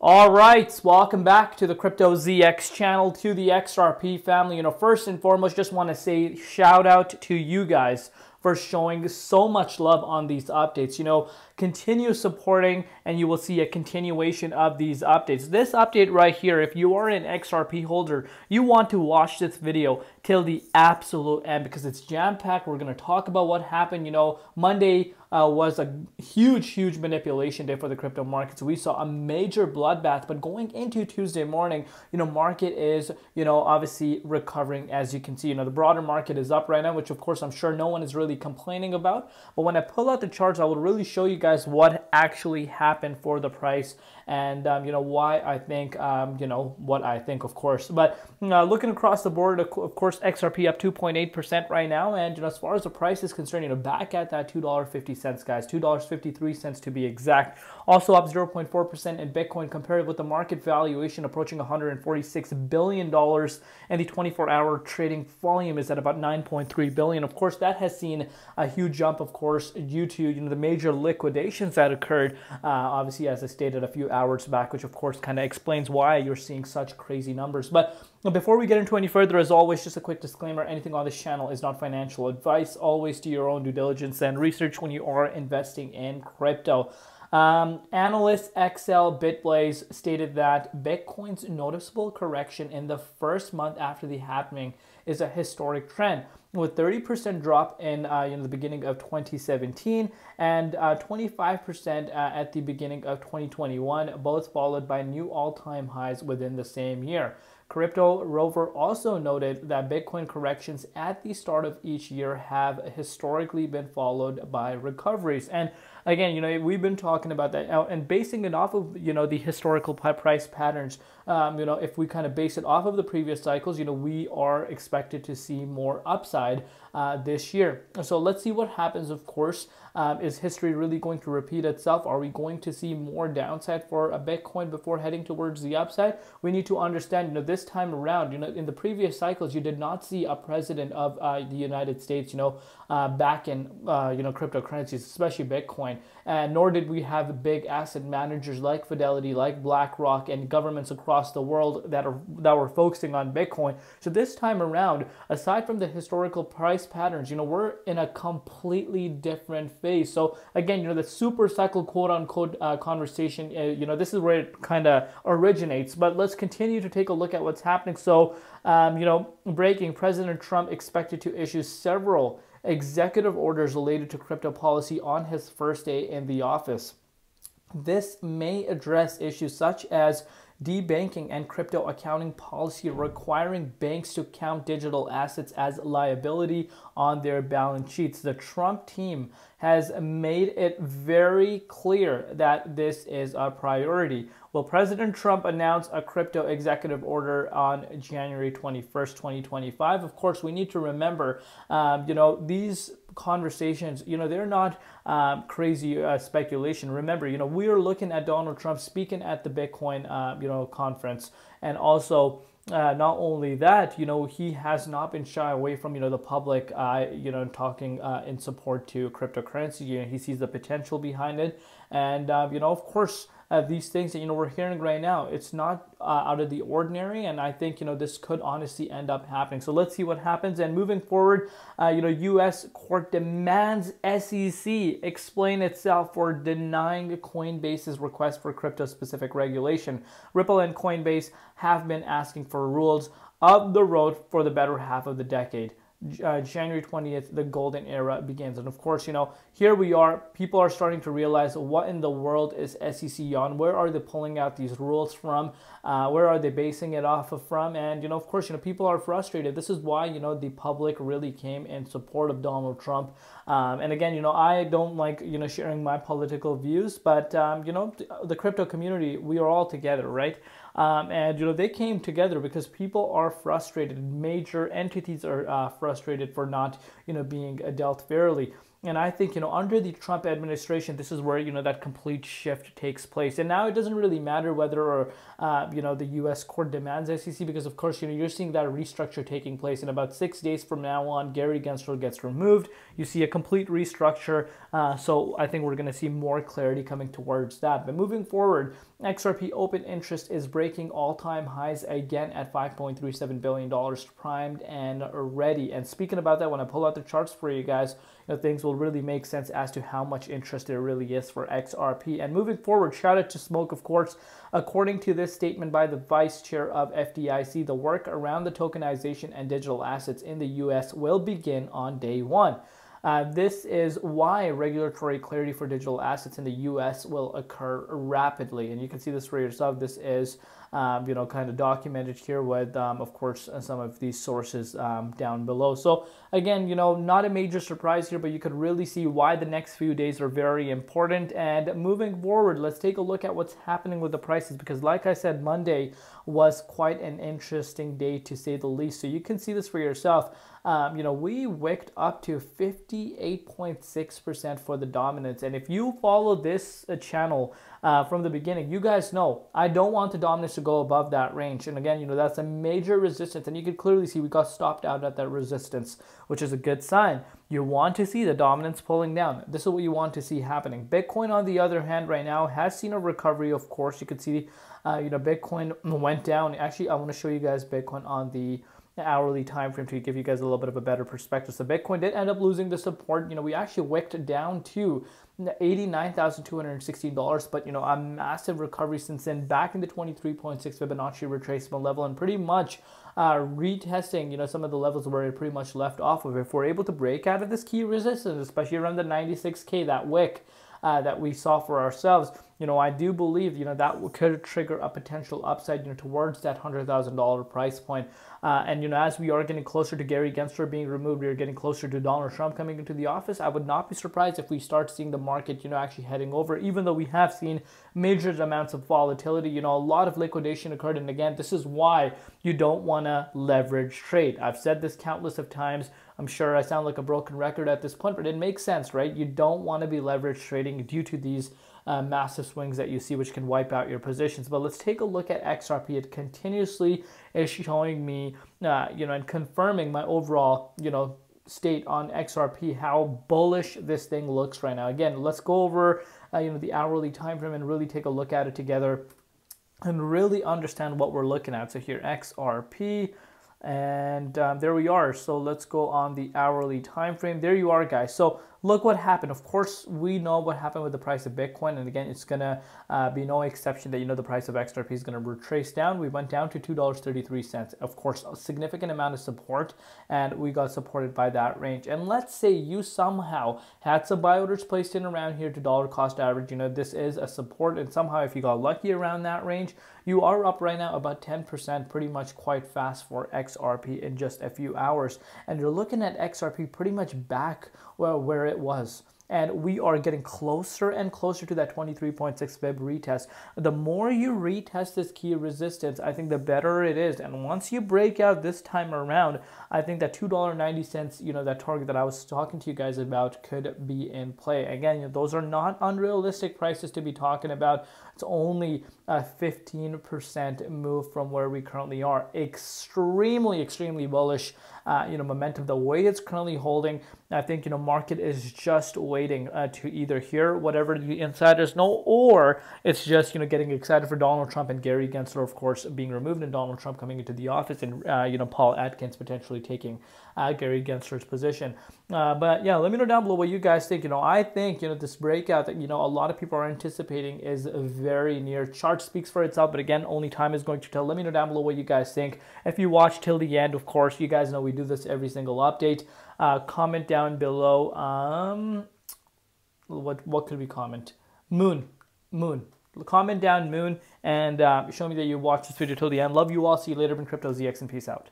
All right, welcome back to the Crypto ZX channel, to the XRP family. First and foremost, just want to say shout out to you guys for showing so much love on these updates. Continue supporting and you will see a continuation of these updates. This update right here, if you are an XRP holder, you want to watch this video till the absolute end because it's jam-packed. We're going to talk about what happened. Monday was a huge manipulation day for the crypto markets. We saw a major bloodbath, but going into Tuesday morning, market is, obviously recovering. As you can see, the broader market is up right now, which of course I'm sure no one is really complaining about. But when I pull out the charts, I will really show you guys what actually happened for the price and why I think what I think, of course. But looking across the board, of course, XRP up 2.8% right now, and as far as the price is concerned, back at that $2.50, guys, $2.53 to be exact. Also up 0.4% in Bitcoin compared with the market valuation approaching $146 billion, and the 24-hour trading volume is at about 9.3 billion. Of course, that has seen a huge jump, of course, due to the major liquidations that occurred, obviously, as I stated a few hours back, which of course kind of explains why you're seeing such crazy numbers. But before we get into any further, as always, just a quick disclaimer: anything on this channel is not financial advice. Always do your own due diligence and research when you are investing in crypto. Analyst XL Bitblaze stated that Bitcoin's noticeable correction in the first month after the halving is a historic trend, with 30% drop in the beginning of 2017 and 25% at the beginning of 2021, both followed by new all-time highs within the same year. Crypto Rover also noted that Bitcoin corrections at the start of each year have historically been followed by recoveries. And again, we've been talking about that and basing it off of, the historical price patterns. If we kind of base it off of the previous cycles, we are expected to see more upside this year. So let's see what happens, of course. Is history really going to repeat itself? Are we going to see more downside for a Bitcoin before heading towards the upside? We need to understand, this time around, in the previous cycles, you did not see a president of the United States, back in, cryptocurrencies, especially Bitcoin. And nor did we have big asset managers like Fidelity, like BlackRock, and governments across the world that were focusing on Bitcoin. So this time around, aside from the historical price patterns, we're in a completely different phase. So again, the super cycle quote-unquote conversation, this is where it kind of originates. But let's continue to take a look at what's happening. So, breaking: President Trump expected to issue several executive orders related to crypto policy on his first day in the office. This may address issues such as debanking and crypto accounting policy requiring banks to count digital assets as liability on their balance sheets. The Trump team has made it very clear that this is a priority. Well, President Trump announced a crypto executive order on January 21st, 2025. Of course, we need to remember, these conversations, they're not crazy speculation. Remember, we are looking at Donald Trump speaking at the Bitcoin, conference, and also not only that, he has not been shy away from, the public, talking in support to cryptocurrency. He sees the potential behind it. And, of course, these things that, we're hearing right now, it's not out of the ordinary. And I think, this could honestly end up happening. So let's see what happens. And moving forward, U.S. court demands SEC explain itself for denying Coinbase's request for crypto-specific regulation. Ripple and Coinbase have been asking for rules of the road for the better half of the decade. January 20th, the golden era begins. And of course, here we are. People are starting to realize what in the world is SEC on? Where are they pulling out these rules from? Where are they basing it off of from? And, of course, people are frustrated. This is why, the public really came in support of Donald Trump. And again, I don't like, sharing my political views, but, the crypto community, we are all together, right? And, they came together because people are frustrated. Major entities are frustrated for not, being dealt fairly. And I think, under the Trump administration, this is where, that complete shift takes place. And now it doesn't really matter whether, the U.S. court demands SEC, because, of course, you're seeing that restructure taking place. In about 6 days from now on, Gary Gensler gets removed. You see a complete restructure. So I think we're going to see more clarity coming towards that. But moving forward, XRP open interest is breaking all-time highs again at $5.37 billion, primed and ready. And speaking about that, when I pull out the charts for you guys, things will really make sense as to how much interest there really is for XRP. And moving forward, shout out to Smoke, of course. According to this statement by the Vice Chair of FDIC, the work around the tokenization and digital assets in the U.S. will begin on day one. This is why regulatory clarity for digital assets in the U.S. will occur rapidly. And you can see this for yourself. This is, kind of documented here with, of course, some of these sources down below. So again, not a major surprise here, but you could really see why the next few days are very important. And moving forward, let's take a look at what's happening with the prices, because like I said, Monday was quite an interesting day to say the least. So you can see this for yourself. We wicked up to 58.6% for the dominance. And if you follow this channel from the beginning, you guys know I don't want the dominance to go above that range. And again, that's a major resistance. And you can clearly see we got stopped out at that resistance, which is a good sign. You want to see the dominance pulling down. This is what you want to see happening. Bitcoin, on the other hand, right now has seen a recovery. Of course, you can see, Bitcoin went down. Actually, I want to show you guys Bitcoin on the hourly time frame to give you guys a little bit of a better perspective. So Bitcoin did end up losing the support. We actually wicked down to $89,216, but a massive recovery since then, back in the 23.6 Fibonacci retracement level, and pretty much retesting some of the levels where it pretty much left off of. If we're able to break out of this key resistance, especially around the 96K, that wick that we saw for ourselves, I do believe, that could trigger a potential upside, towards that $100,000 price point. And, as we are getting closer to Gary Gensler being removed, we are getting closer to Donald Trump coming into the office. I would not be surprised if we start seeing the market, actually heading over, even though we have seen major amounts of volatility. A lot of liquidation occurred. And again, this is why you don't want to leverage trade. I've said this countless of times. I'm sure I sound like a broken record at this point, but it makes sense, right? You don't want to be leverage trading due to these massive swings that you see, which can wipe out your positions. But let's take a look at XRP. It continuously is showing me, and confirming my overall, state on XRP, how bullish this thing looks right now. Again, let's go over, the hourly time frame and really take a look at it together and really understand what we're looking at. So here, XRP. And there we are. So let's go on the hourly time frame. There you are, guys. So look what happened. Of course, we know what happened with the price of Bitcoin. And again, it's going to be no exception that, the price of XRP is going to retrace down. We went down to $2.33. Of course, a significant amount of support, and we got supported by that range. And let's say you somehow had some buy orders placed in around here to dollar cost average. This is a support, and somehow if you got lucky around that range, you are up right now about 10%, pretty much quite fast for XRP in just a few hours. And you're looking at XRP pretty much back where it was. And we are getting closer and closer to that 23.6 Fib retest. The more you retest this key resistance, I think the better it is. And once you break out this time around, I think that $2.90, that target that I was talking to you guys about could be in play. Again, those are not unrealistic prices to be talking about. It's only a 15% move from where we currently are. Extremely, extremely bullish, momentum. The way it's currently holding, I think, market is just waiting to either hear whatever the insiders know, or it's just, getting excited for Donald Trump and Gary Gensler, of course, being removed, and Donald Trump coming into the office, and, Paul Atkins potentially taking Gary Gensler's position. But yeah, let me know down below what you guys think. I think, this breakout that, a lot of people are anticipating is very near. Chart speaks for itself, but again, only time is going to tell. Let me know down below what you guys think. If you watch till the end, of course, you guys know we do this every single update. Comment down below. What could we comment? Moon. Comment down Moon, and show me that you watched this video till the end. Love you all. See you later in Crypto ZX, and peace out.